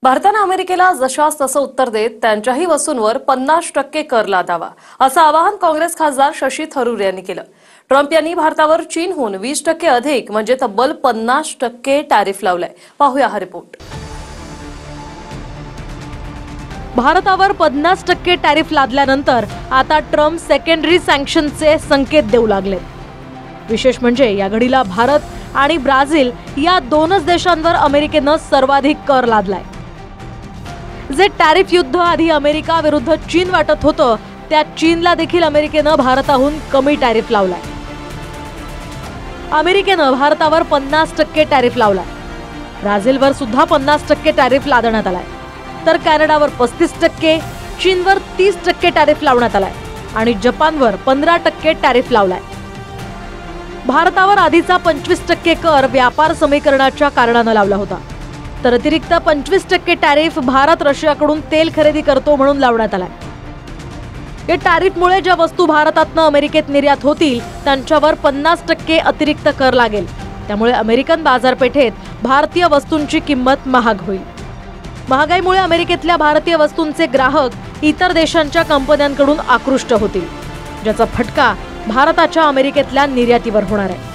भारताने अमेरिकेला जशास तसं उत्तर देत त्यांच्याही वस्तूंवर 50% कर लादावा असं आवाहन काँग्रेस खासदार शशी थरूर यांनी केलं। ट्रम्प यांनी भारतावर चीनहून 20% अधिक म्हणजे तब्बल 50% टॅरिफ लावलाय। पाहूया हा रिपोर्ट। भारतावर 50% टॅरिफ लादल्यानंतर आता ट्रम्प सेकंडरी सँक्शनचे संकेत देऊ लागलेत। विशेष म्हणजे या घडीला भारत आणि ब्राझील या दोनच देशांवर अमेरिकेने सर्वाधिक कर लादलाय। जे टॅरिफ युद्ध आधी अमेरिका विरुद्ध चीन वाटत होतं, त्या चीनला देखील अमेरिकेने भारताहून कमी टॅरिफ लावलाय। अमेरिकेने भारतावर 50% टॅरिफ लावलाय। ब्राझीलवर सुद्धा 50% टॅरिफ लादण्यात आलाय, तर कॅनडावर 35%, चीनवर 30% टॅरिफ लावण्यात आलाय आणि जपानवर 15% टॅरिफ लावलाय। भारतावर आधीचा 25% कर व्यापार समीकरणाच्या कारणाने लावला होता, तर अतिरिक्त 25% टॅरिफ भारत रशियाकडून तेल खरेदी करतो म्हणून लावण्यात आलाय। या टॅरिफमुळे ज्या वस्तू भारतातून अमेरिकेत निर्यात होतील त्यांच्यावर 50% अतिरिक्त कर लागेल। त्यामुळे अमेरिकन बाजारपेठेत भारतीय वस्तूंची किंमत महाग होईल। महागाईमुळे अमेरिकेतल्या भारतीय वस्तूंचे ग्राहक इतर देशांच्या कंपन्यांकडून आकृष्ट होतील, ज्याचा फटका भारताच्या अमेरिकेतल्या निर्यातीवर होणार आहे।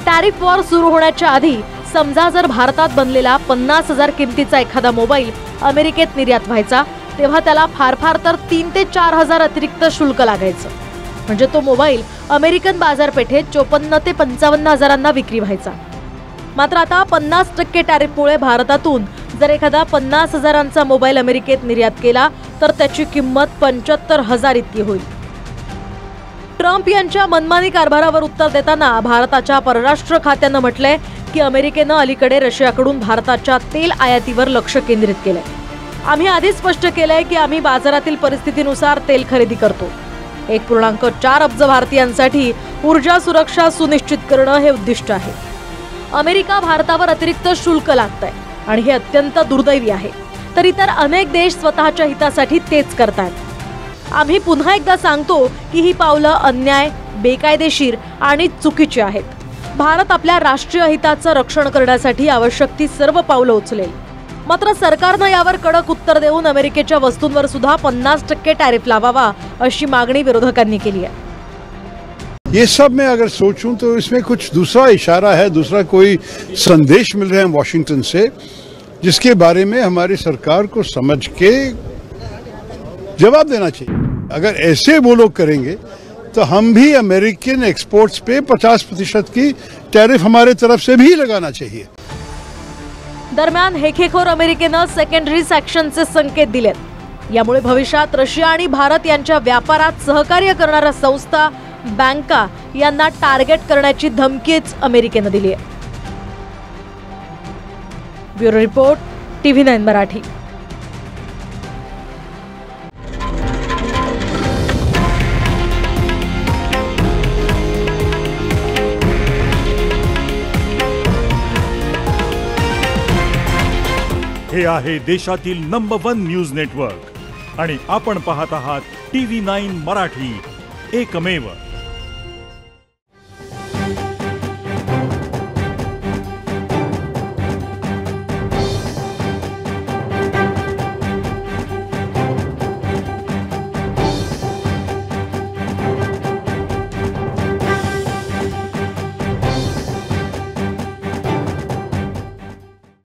टॅरिफ वॉर सुरू होण्याच्या आधी समजा जर भारतात बनलेला 50,000 किमतीचा एखादा मोबाईल अमेरिकेत निर्यात व्हायचा, तेव्हा त्याला फार फार तर 3 ते 4,000 अतिरिक्त शुल्क लागायचं। म्हणजे तो मोबाईल अमेरिकन बाजारपेठेत 54 ते 55 हजारांना विक्री व्हायचा। मात्र आता 50% टॅरिफमुळे भारतातून जर एखादा 50,000चा मोबाईल अमेरिकेत निर्यात केला तर त्याची किंमत 75,000 इतकी होईल। ट्रम्प यांच्या मनमानी कारभारावर उत्तर देताना भारताच्या परराष्ट्र खात्यानं म्हटलंय की अमेरिकेनं अलीकडे रशियाकडून भारताच्या तेल आयातीवर लक्ष केंद्रित केलंय। आम्ही आधीच स्पष्ट केलंय की आम्ही बाजारातील परिस्थितीनुसार तेल खरेदी करतो। 1.4 अब्ज भारतीयांसाठी ऊर्जा सुरक्षा सुनिश्चित करणं हे उद्दिष्ट आहे। अमेरिका भारतावर अतिरिक्त शुल्क लादतंय आणि हे अत्यंत दुर्दैवी आहे, तर इतर अनेक देश स्वतःच्या हितासाठी तेच करतात। आम्ही पुन्हा एकदा सांगतो की ही पावलं अन्याय, बेकायदेशीर आणि चुकीची आहेत। भारत आपल्या राष्ट्रीय हिताचं रक्षण करण्यासाठी आवश्यक ती सर्व पावलं उचलेल। मात्र सरकारनं यावर कडक उत्तर देऊन अमेरिकेच्या वस्तूंवर सुद्धा 50% टॅरिफ लावावा अशी मागणी विरोधकांनी केली आहे। ये सब मैं अगर सोचूं तो इसमें कुछ दूसरा इशारा है, दूसरा कोई संदेश मिल रहे हैं वॉशिंगटन से, जिसके बारे में हमारी सरकार को समझ के जवाब देना चाहिए। अगर ऐसे वो लोग करेंगे तो हम भी अमेरिकन एक्सपोर्ट्स पे 50% की टैरिफ हमारे तरफ से भी लगाना चाहिए। दरम्यान हेखेखोर अमेरिकेनं सेकंडरी सँक्शनचे संकेत दिलेत। यामुळे भविष्यात रशिया आणि भारत यांच्या व्यापारात सहकार्य करणाऱ्या संस्था, बँका यांना टार्गेट करण्याची धमकीच अमेरिकेनं दिली आहे। Bureau report, TV9 Marathi. हे आहे देशातील नंबर 1 न्यूज नेटवर्क आणि आपण पाहत आहात TV9 मराठी, एकमेव।